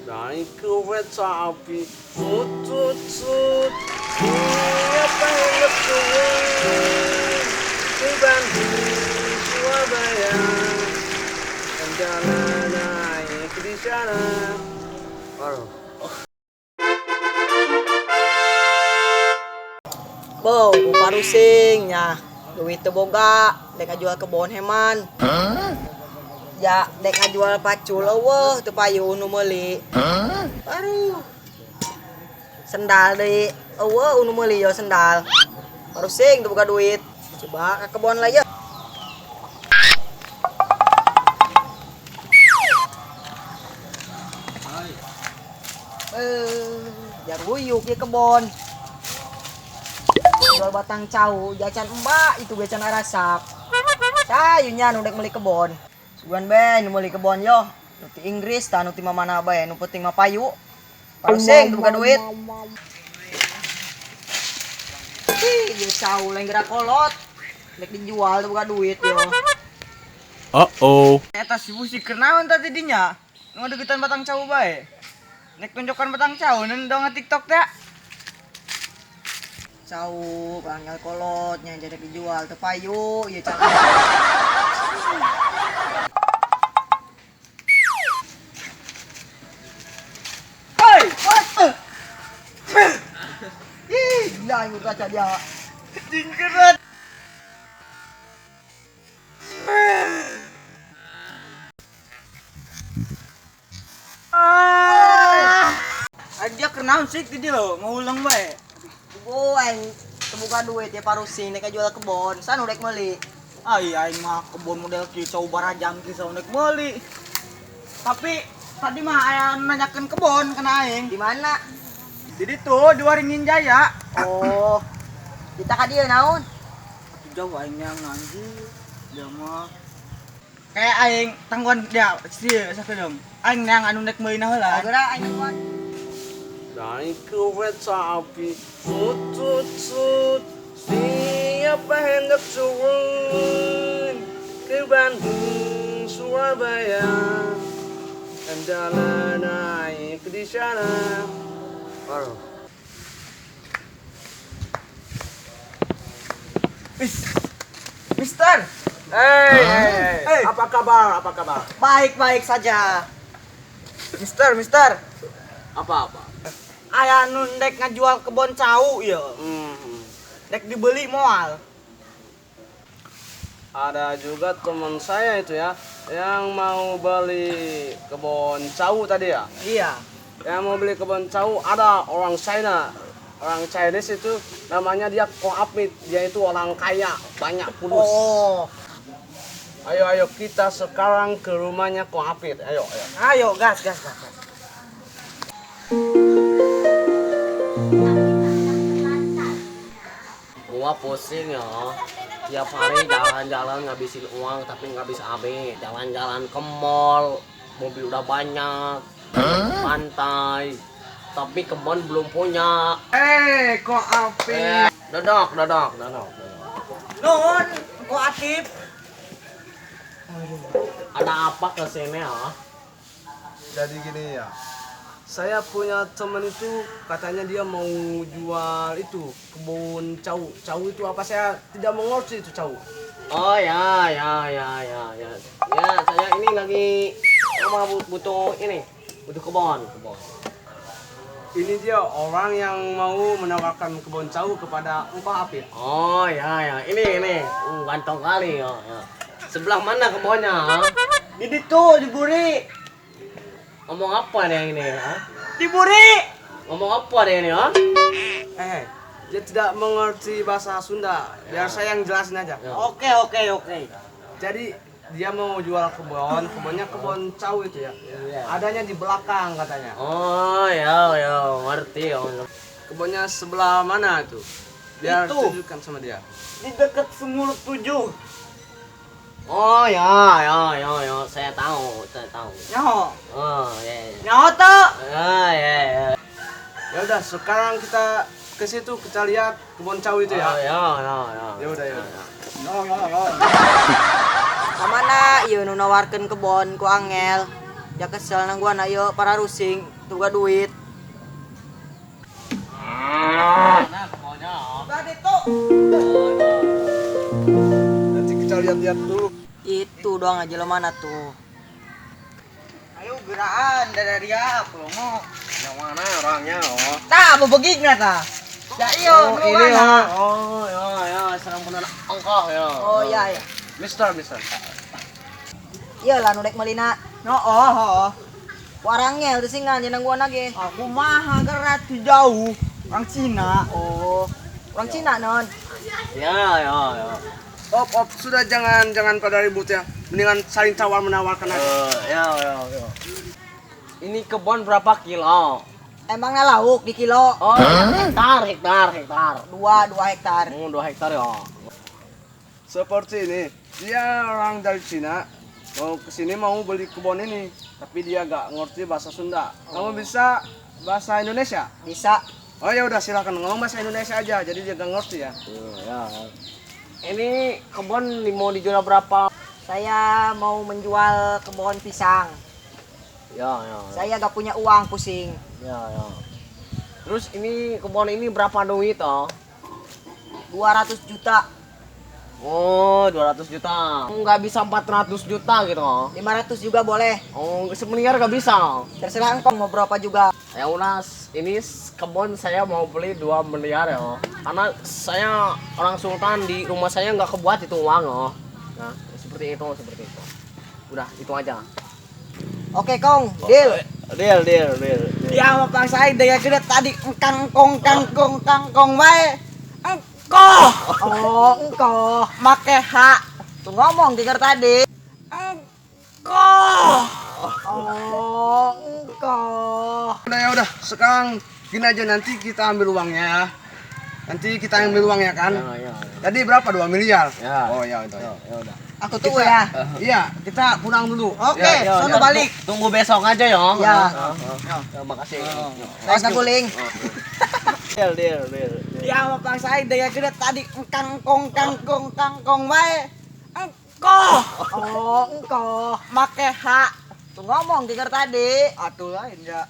naik kereta api tutut siapa yang turun ke Bandung Surabaya dan jalan naik di sana. Baru. Bow, parusingnya duit teu boga, dek jual kebon heman. Ya, dek jual pacul eueuh teu payu nu meuli. Aduh. Sendal deui eueuh nu meuli yo sendal. Parusing teu boga duit. Coba ka kebon lah ya. Jar huyuk di kebon. Jual batang cau, jajan mbak itu jajan arasak. Cayunya nu dek meuli kebon. Sugan be nu meuli kebon yo. Nu ti Inggris tah nu ti mamana bae, nu penting mah payu. Parusing teu boga duit. Ieu cau lain gerak kolot. Dek dijual teu boga duit yo. Eta si musik keur naon tadi dinya? Nu degetan batang cau bae. Nek tunjukkan batang cau nu dong TikTok teh. Cau banggal kolotnya jadi dijual teu payu ieu cau. Hei, what? Ih, gila ieu kaca dia. Jingkeret. Dia kenaon sih di lo, ngulang bae. Goeng temuka duit ya parusing nek jual kebon, san udek meuli. Ai aing mah kebon model kieu cau barajang kieu sa udek meuli. Tapi tadi mah aya nanyakeun kebon kana aing. Di mana? Di ditu di Waringin Jaya. Oh. Kita ka dieu naon? Jauh aing yang anjir. Dia mah kayak aing tangguhan dia sieun sakedeung. Aing yang anu nek meuli na heula. Geura aing tangguhan. Naik kereta api tutut siapa hendak turun ke Bandung Surabaya dan jalan naik di sana. Baru. Mister. Hey. Apa kabar? Baik saja. Mister. Apa? Aya nu dek ngajual kebon cau ieu. Dek dibeli moal. Ada juga teman saya itu ya, yang mau beli kebun cau tadi ya. Iya. Yang mau beli kebun cau ada orang China. Orang Chinese itu namanya dia Ko Apit. Dia itu orang kaya, banyak pulus. Oh. Ayo kita sekarang ke rumahnya Ko Apit. Ayo. Ayo gas. Gua pusing ya, tiap hari jalan-jalan ngabisin uang tapi nggak bisa habis. Jalan-jalan ke mall, mobil udah banyak, pantai, tapi kebun belum punya. Ko Apit. Dodok. Nuhun, Ko Atip. Ada apa kesini ya? Jadi gini ya, saya punya teman itu katanya dia mau jual itu kebun cau. Cau itu apa, saya tidak mengerti itu cau. Oh ya. Ya, saya ini lagi butuh kebun. Ini dia orang yang mau menawarkan kebun cau kepada Ko Apit. Oh ya, ini, ganteng kali ya. Sebelah mana kebunnya? Di ditu, di Buri. Ngomong apa nih ini? Di Buri. Ngomong apa deh ini, ha? Dia tidak mengerti bahasa Sunda. Biar saya yang jelasin aja. Ya. Oke. Jadi dia mau jual kebunnya kebun cau itu ya. Adanya di belakang katanya. Oh ya, ngerti ya. Kebunnya sebelah mana itu? Biar Itu. tunjukkan sama dia. Di dekat Sumur 7. Oh ya, saya tahu. Nyaho. Oh ya. Nyaho tuh. Ya. Ya udah, sekarang kita ke situ kita lihat kebun cau itu ya. Oh, ya. Ya udah. Kamana ieu nu nawarkeun kebon ku Angel? Ya kesel nang gua na yo para rusing, tuga duit. Nah, pokoknya. Tadi tuh. Nanti kita lihat-lihat dulu. Itu doang aja lo mana tuh. Ayo geraan dari dia promo. Yang mana orangnya? Oh. Tah, bebegig na ta. Ya iyo, ini mana? ya. Oh, ya, serang bener angkah ya. Oh ya ya. Mister. Iya lah nudek melina. No oh. Orangnya udah singan jenang gua lagi. Aku mah gerat jauh. Orang Cina. Oh. Orang Cina non. Ya. Op, sudah jangan pada ribut ya. Mendingan saling tawar menawarkan aja. Ya. Ini kebun berapa kilo? Emangnya lauk di kilo? Oh, hektar. 2 hektar. 2 hektar ya. Seperti ini, dia orang dari Cina, mau kesini mau beli kebun ini, tapi dia gak ngerti bahasa Sunda. Kamu bisa bahasa Indonesia? Bisa. Oh ya udah silakan ngomong bahasa Indonesia aja, jadi dia gak ngerti ya. Ya. Ini kebun mau dijual berapa? Saya mau menjual kebun pisang. Ya. Saya gak punya uang, pusing. Ya. Terus ini kebun ini berapa duit oh? 200 juta. Oh, 200 juta. Nggak bisa 400 juta gitu oh. 500 juga boleh. Oh, semiliar nggak bisa. Terserah engkau mau berapa juga. Ya udah, ini kebun saya mau beli 2 miliar ya. Karena saya orang sultan, di rumah saya nggak kebuat itu uang oh. Nah, seperti itu. Udah, itu aja. Oke, Kong. Deal. Deal. Ya, Bapak saya daya gede tadi kangkong bae. Engkau. Oh, engkau. Make hak. Tuh ngomong tiga tadi. Engkau. Oh, engkau. Udah, sekarang gini aja, nanti kita ambil uangnya ya. Nanti kita ambil uangnya kan. Ya. Tadi berapa? 2 miliar? Ya. Oh ya itu. Ya udah. Aku tunggu ya. Iya, kita pulang dulu. Oke, Ya, sono balik. Tunggu besok aja ya. Ya. Terima kasih. Terus guling. Deal. Ya, Bapak saya daya gede tadi kangkong bae. Engkau. Oh, engkau. Make hak. Tuh ngomong tiga tadi. Atuh lain ya.